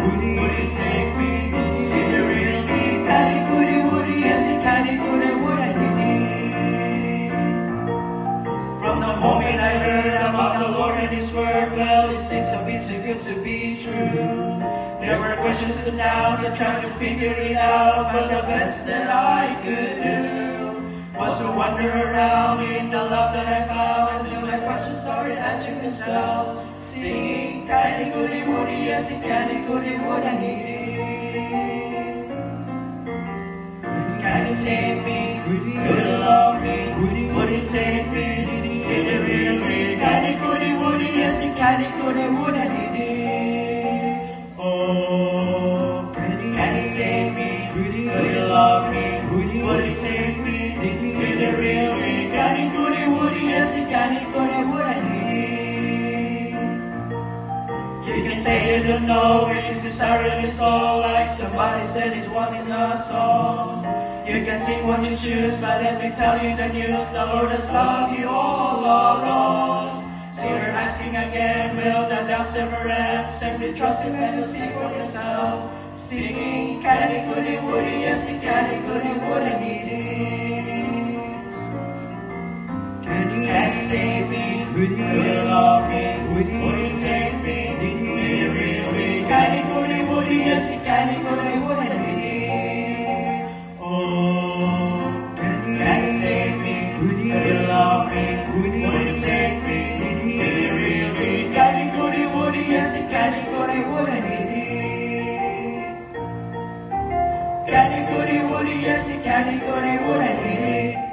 Would he take me? Did he really? Can he, could he, would he? Yes, he can, he could, he would, and he did. From the moment I heard about the Lord and His Word, well, it seems so bit too good to be true. There were questions and doubts, I tried to figure it out, but the best that I could do was to wander around in the love that I found until my questions started answering themselves, singing, can he, could he, would he? Yes, he can, he could, he would, and he did. Can he save me? Would he love me? Would he take me? Did he really? Can he, could he, would he? Yes, he can, he could, he would, and he did. Oh, can he save me? Would he love me? Would he take me? Did he really? Can he, could he, would he? Yes, he can, he could, he would, and he did. You can say you don't know if it's necessarily so, like somebody said it once in a song. You can think what you choose, but let me tell you the news, the Lord has loved you all along. So you're asking again, will the doubts ever end? Simply trust Him and you'll see for yourself. Singing, can he, could he, would he? Yes, he can, he could, he would, and he did. Can he save me? Would he love me? Would he take me? Did he really? Can he, could he, would he? Yes, he can, he could, he would, and he did. Can he save me? Would he love me? Would he take me? Did he really? Can he, could he, would he? Yes, he can, he could, he would, and he did. Can he, could he, would he? Yes, he can, he could, he would, and he did.